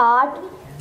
8,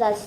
10।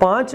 5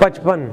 55।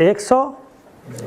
100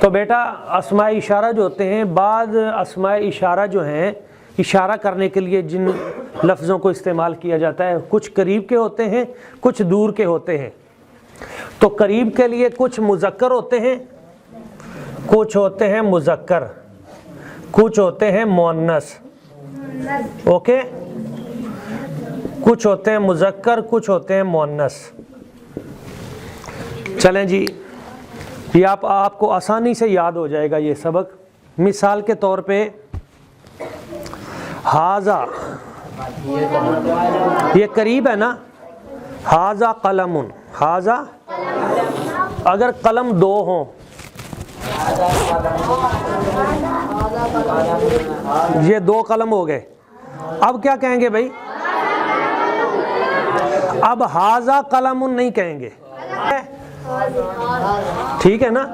تو بیٹا اسماء اشارہ جو ہوتے ہیں، بعض اسماء اشارہ جو ہیں اشارہ کرنے کے لیے جن لفظوں کو استعمال کیا جاتا ہے، کچھ قریب کے ہوتے ہیں، کچھ دور کے ہوتے ہیں۔ تو قریب کے لیے کچھ مذکر ہوتے ہیں، کچھ ہوتے ہیں مذکر، کچھ ہوتے ہیں مؤنث، اوکے، کچھ ہوتے ہیں مذکر، کچھ ہوتے ہیں مؤنث۔ چلیں جی، یہ آپ کو آسانی سے یاد ہو جائے گا یہ سبق۔ مثال کے طور پہ ہاذا، یہ قریب ہے نا، ہاذا قلم، ہاذا، اگر قلم دو ہوں، یہ دو قلم ہو گئے، اب کیا کہیں گے بھائی؟ اب ہاذا قلم نہیں کہیں گے، ٹھیک ہے نا؟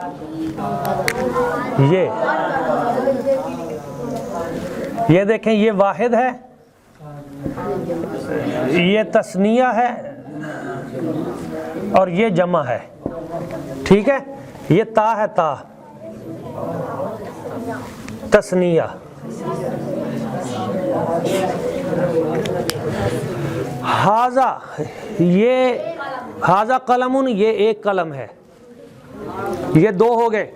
یہ دیکھیں، یہ واحد ہے، یہ تثنیہ ہے، اور یہ جمع ہے، ٹھیک ہے؟ یہ تا ہے، تا تثنیہ۔ ہاذا، یہ ہاذا قلم، یہ ایک قلم ہے، یہ دو ہو گئے،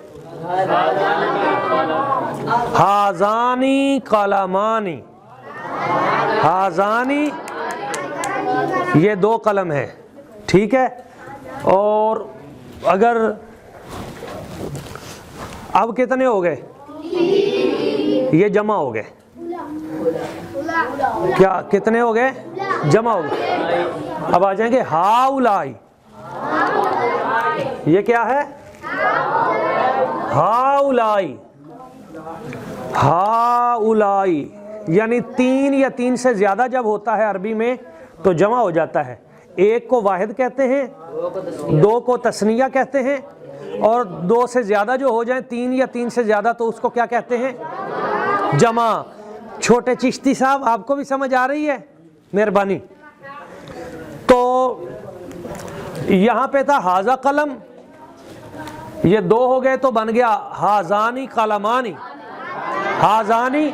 ہاذانی قلمانی، ہاذانی، یہ دو قلم ہے، ٹھیک ہے؟ اور اگر اب کتنے ہو گئے؟ یہ جمع ہو گئے، کیا کتنے ہو گئے؟ جمع ہو گئے۔ اب آ جائیں گے ہاؤلائی، یہ کیا ہے؟ ہاؤلائی، ہاؤلائی، یعنی تین یا تین سے زیادہ جب ہوتا ہے عربی میں تو جمع ہو جاتا ہے۔ ایک کو واحد کہتے ہیں، دو کو تثنیہ کہتے ہیں، اور دو سے زیادہ جو ہو جائیں، تین یا تین سے زیادہ، تو اس کو کیا کہتے ہیں؟ جمع۔ چھوٹے چشتی صاحب، آپ کو بھی سمجھ آ رہی ہے؟ مہربانی۔ تو یہاں پہ تھا ہاذا قلم، یہ دو ہو گئے تو بن گیا ہاذانی قلمانی، ہاذانی۔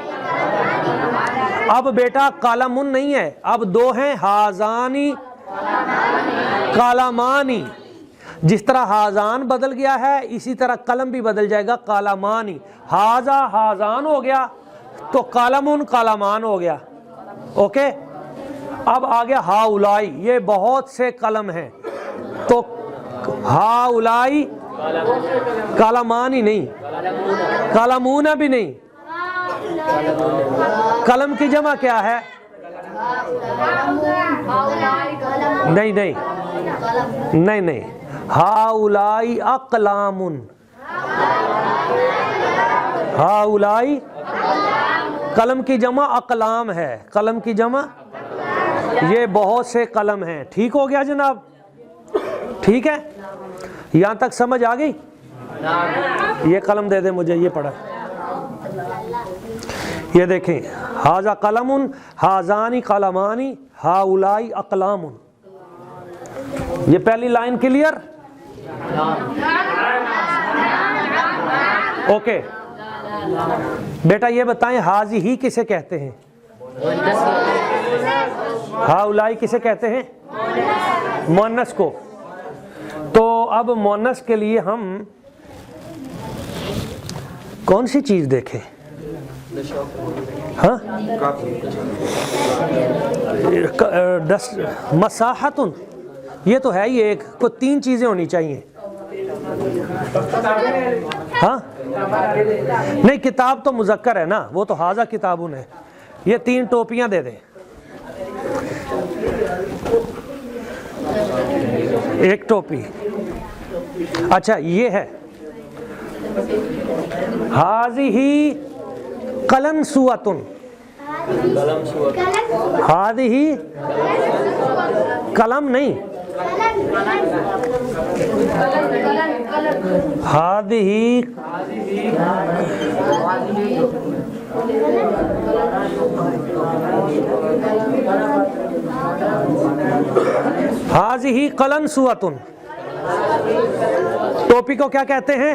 اب بیٹا قلمن نہیں ہے، اب دو ہیں، ہاذانی قلمانی۔ جس طرح ہاذان بدل گیا ہے، اسی طرح قلم بھی بدل جائے گا، قلمانی۔ ہاذا ہاذان ہو گیا تو قلمن قلمان ہو گیا، اوکے؟ اب آ گیا ہاؤلائی، یہ بہت سے قلم ہیں، تو ہاؤلائی قلمانی نہیں، قلمون بھی نہیں۔ قلم کی جمع کیا ہے؟ نہیں نہیں نہیں نہیں، ہاؤلائی اقلام، ہاؤلائی قلم کی جمع اقلام ہے، قلم کی جمع، یہ بہت سے قلم ہیں، ٹھیک ہو گیا جناب؟ ٹھیک ہے، یہاں تک سمجھ آ گئی؟ یہ قلم دے دیں مجھے، یہ پڑھا، یہ دیکھیں، ہاذا قلم، ہاذانی قلمانی، ہاؤلائی اقلام۔ یہ پہلی لائن کلیئر؟ اوکے بیٹا، یہ بتائیں ہاذی کسے کہتے ہیں؟ ہاؤلائی کسے کہتے ہیں؟ مؤنث کو۔ تو اب مؤنث کے لیے ہم کون سی چیز دیکھیں؟ ہاں، مساحت، یہ تو ہے ہی ایک، کو تین چیزیں ہونی چاہیے۔ ہاں نہیں، کتاب تو مذکر ہے نا، وہ تو ہاذا کتابن ہے۔ یہ تین ٹوپیاں دے دیں، ایک ٹوپی۔ اچھا یہ ہے ہذہ قلنسوۃ، ہذہ قلم نہیں، ہذہ ہذہ قلنسوۃ، ٹوپی کو کیا کہتے ہیں؟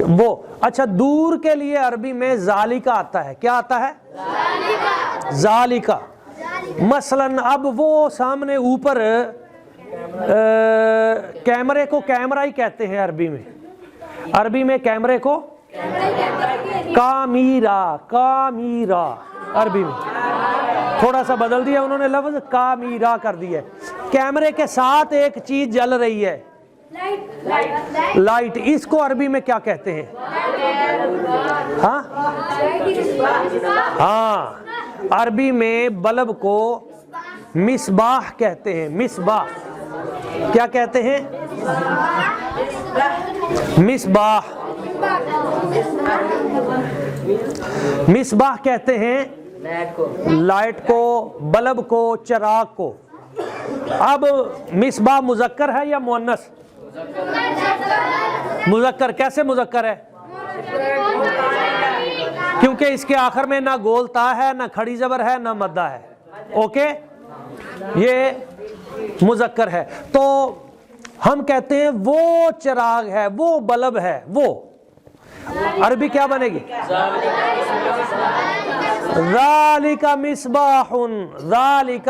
وہ اچھا دور کے لیے عربی میں ذالکا آتا ہے. کیا آتا ہے؟ ذالکا. مثلاً اب وہ سامنے اوپر کیمرے کو کیمرہ ہی کہتے ہیں عربی میں. عربی میں کیمرے کو کامیرا، کامیرا عربی میں تھوڑا سا بدل دیا انہوں نے لفظ، کامیرا کر دیا. کیمرے کے ساتھ ایک چیز جل رہی ہے، لائٹ. اس کو عربی میں کیا کہتے ہیں؟ ہاں ہاں، عربی میں بلب کو مصباح کہتے ہیں. مصباح کیا کہتے ہیں؟ مصباح. مصباح کہتے ہیں لائٹ کو، بلب کو، چراغ کو. اب مصباح مذکر ہے یا مؤنث؟ مذکر. کیسے مذکر ہے؟ کیونکہ اس کے آخر میں نہ گول تا ہے، نہ کھڑی زبر ہے، نہ مدہ ہے. اوکے، یہ مذکر ہے. تو ہم کہتے ہیں وہ چراغ ہے، وہ بلب ہے. وہ عربی کیا بنے گی؟ ذالک مصباح. ذالک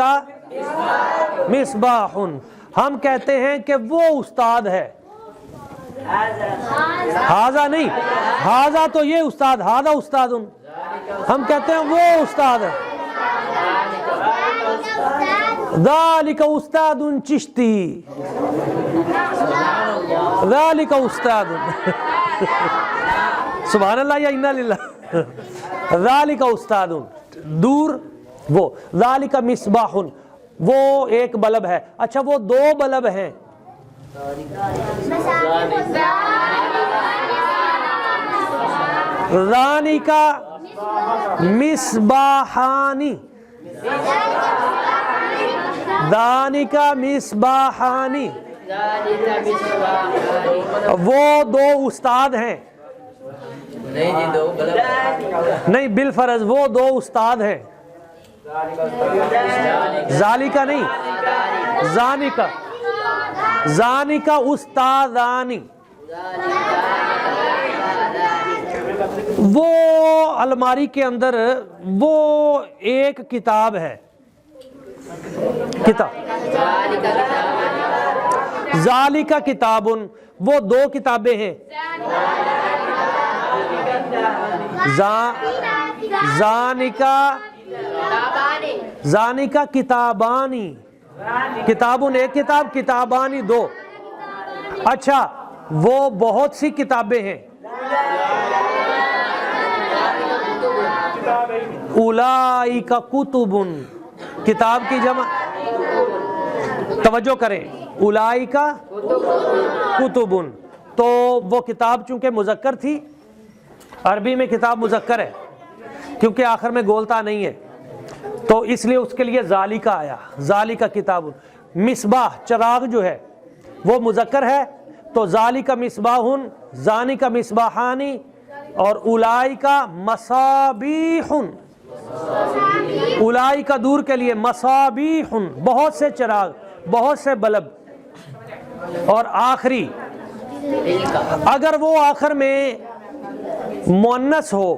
مصباح. ہم کہتے ہیں کہ وہ استاد ہے. ہاذا نہیں، ہاذا تو یہ استاد، ہاذا استاد. ہم کہتے ہیں وہ استاد ہے. ذالک استاد چشتی. ذالک استاد. سبحان اللہ یا انا للہ. ذالک استاد دور. وہ ذالک مصباح، وہ ایک بلب ہے. اچھا وہ دو بلب ہیں. ذالک مصباحانی. ذالک مصباحانی، وہ دو استاد ہیں. نہیں بالفرض وہ دو استاد ہیں. ذالکا نہیں، زانکا. زانکا استادانی. وہ الماری کے اندر وہ ایک کتاب ہے. کتاب. ذالکا کتابن، وہ دو کتابیں ہیں. زانکا، زانکا کتابانی. کتابن ایک کتاب، کتابانی دو. اچھا وہ بہت سی کتابیں ہیں. اولئک کتب، کتاب کی جمع. توجہ کریں، اولئک کتب. تو وہ کتاب چونکہ مذکر تھی، عربی میں کتاب مذکر ہے کیونکہ آخر میں گولتا نہیں ہے، تو اس لیے اس کے لیے ذالکا آیا. ذالکا کتاب. مصباح چراغ جو ہے وہ مذکر ہے، تو ذالکا مصباح، ذانکا مصباحانی، اور اولئکا مصابیح. اولئکا دور کے لیے، مصابیح بہت سے چراغ، بہت سے بلب. اور آخری اگر وہ آخر میں مؤنث ہو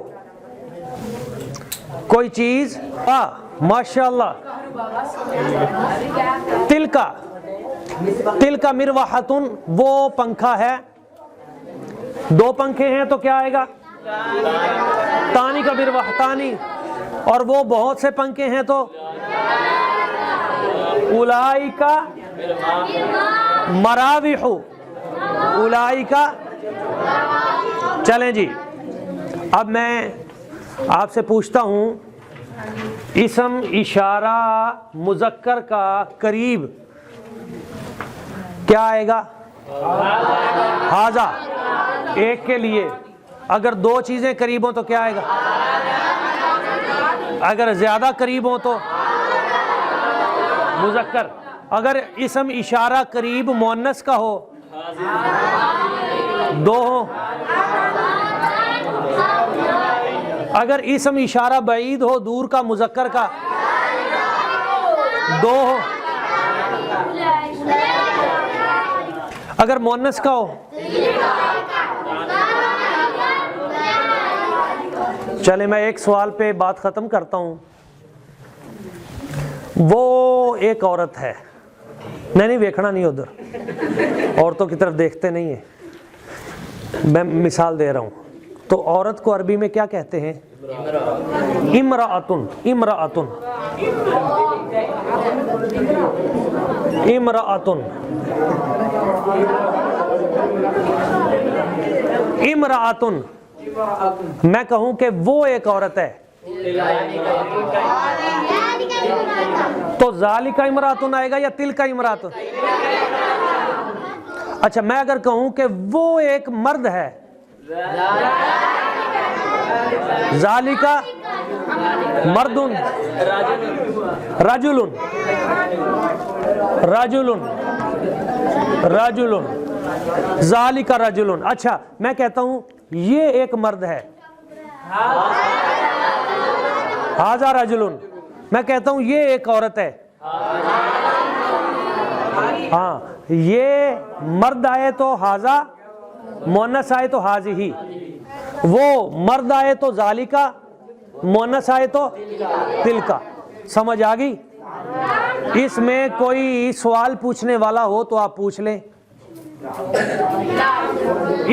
کوئی چیز، ماشاءاللہ، تلکا، تلکا مروحتن، وہ پنکھا ہے. دو پنکھے ہیں تو کیا آئے گا؟ تانی کا مروحتانی. اور وہ بہت سے پنکھے ہیں تو اولئکا مراوح. اولئکا. چلیں جی، اب میں آپ سے پوچھتا ہوں، اسم اشارہ مذکر کا قریب کیا آئے گا؟ ہاذا. ایک کے لیے. اگر دو چیزیں قریب ہوں تو کیا آئے گا؟ اگر زیادہ قریب ہوں تو مذکر. اگر اسم اشارہ قریب مؤنث کا ہو، دو ہو. اگر اسم اشارہ بعید ہو، دور کا، مذکر کا، دو ہو. اگر مؤنث کا ہو، چلے میں ایک سوال پہ بات ختم کرتا ہوں. وہ ایک عورت ہے, نہیں ویکھنا نہیں ادھر, عورتوں کی طرف دیکھتے نہیں ہیں, میں مثال دے رہا ہوں. تو عورت کو عربی میں کیا کہتے ہیں؟ امرأتن. امرأتن امرأتن امرأتن. میں کہوں کہ وہ ایک عورت ہے تو ذالک امرأتن آئے گا یا تلک امرأتن؟ اچھا میں اگر کہوں کہ وہ ایک مرد ہے, ذالک مردن رجل رجل رجل ذالک رجل. اچھا میں کہتا ہوں یہ ایک مرد ہے, ھذا رجل. میں کہتا ہوں یہ ایک عورت ہے, ہاں یہ مرد آئے تو ھذا, مؤنث آئے تو ھذہ, وہ مرد آئے تو ذالکا, مؤنث آئے تو تلکا. سمجھ آ گئی؟ اس میں کوئی سوال پوچھنے والا ہو تو آپ پوچھ لیں.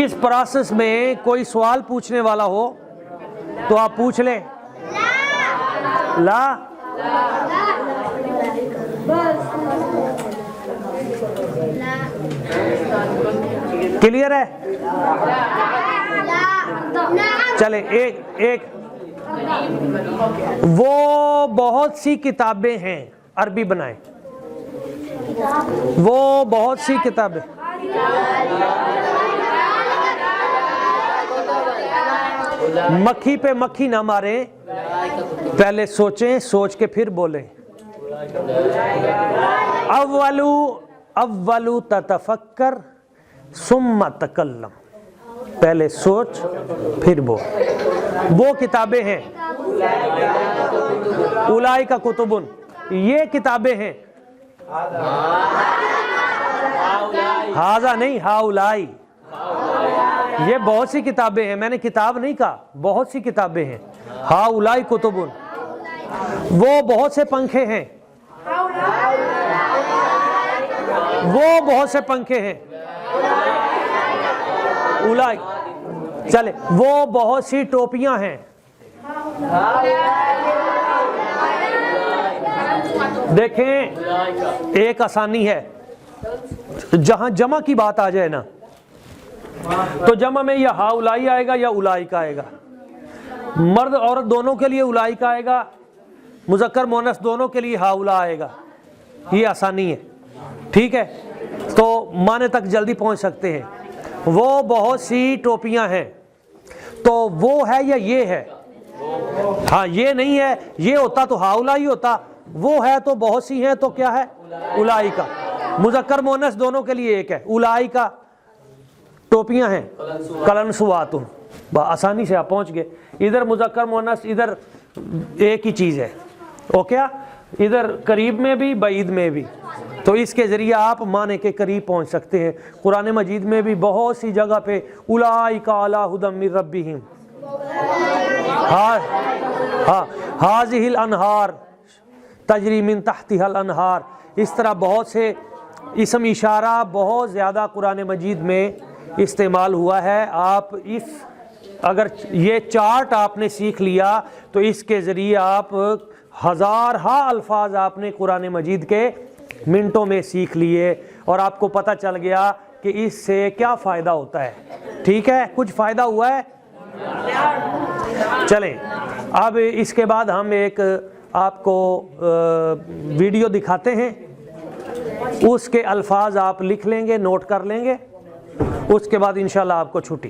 اس پروسیس میں کوئی سوال پوچھنے والا ہو تو آپ پوچھ لیں. لا کلیئر ہے؟ چلے ایک وہ بہت سی کتابیں ہیں, عربی بنائیں. وہ بہت سی کتابیں, مکھی پہ مکھی نہ ماریں, پہلے سوچیں, سوچ کے پھر بولیں. اولو تتفکر ثم تکلم. پہلے سوچ پھر بول. وہ کتابیں ہیں اولئک کتبن, یہ کتابیں ہیں. ھذا نہیں, ہؤلائی. یہ بہت سی کتابیں ہیں, میں نے کتاب نہیں کہا, بہت سی کتابیں ہیں. ہؤلائی کتبن. وہ بہت سے پنکھے ہیں, وہ بہت سے پنکھے ہیں. اولئک. چلے وہ بہت سی ٹوپیاں ہیں. دیکھیں ایک آسانی ہے, جہاں جمع کی بات آ جائے نا تو جمع میں یا ہؤلائی آئے گا یا اولئک آئے گا. مرد عورت دونوں کے لیے اولئک آئے گا, مذکر مؤنث دونوں کے لیے ہؤلاء آئے گا. یہ آسانی ہے, ٹھیک ہے؟ تو معنی تک جلدی پہنچ سکتے ہیں. وہ بہت سی ٹوپیاں ہیں, تو وہ ہے یا یہ ہے؟ ہاں یہ نہیں ہے, یہ ہوتا تو ہؤلاء ہی ہوتا. وہ ہے تو بہت سی ہیں تو کیا ہے؟ اولئک. مذکر مؤنث دونوں کے لیے ایک ہے. اولئک ٹوپیاں ہیں, قلنسوات. آسانی سے آپ پہنچ گئے. ادھر مذکر مؤنث, ادھر ایک ہی چیز ہے. اوکے, ادھر قریب میں بھی بعید میں بھی. تو اس کے ذریعے آپ معنی کے قریب پہنچ سکتے ہیں. قرآن مجید میں بھی بہت سی جگہ پہ اولئک علی ھدی من ربہم, ھذہ الانہار تجری من تحتها الانہار. اس طرح بہت سے اسم اشارہ بہت زیادہ قرآن مجید میں استعمال ہوا ہے. آپ اگر یہ چارٹ آپ نے سیکھ لیا تو اس کے ذریعے آپ ہزارہا الفاظ آپ نے قرآن مجید کے منٹوں میں سیکھ لیے, اور آپ کو پتہ چل گیا کہ اس سے کیا فائدہ ہوتا ہے. ٹھیک ہے, کچھ فائدہ ہوا ہے؟ چلیں اب اس کے بعد ہم ایک آپ کو ویڈیو دکھاتے ہیں, اس کے الفاظ آپ لکھ لیں گے, نوٹ کر لیں گے, اس کے بعد انشاءاللہ آپ کو چھٹی.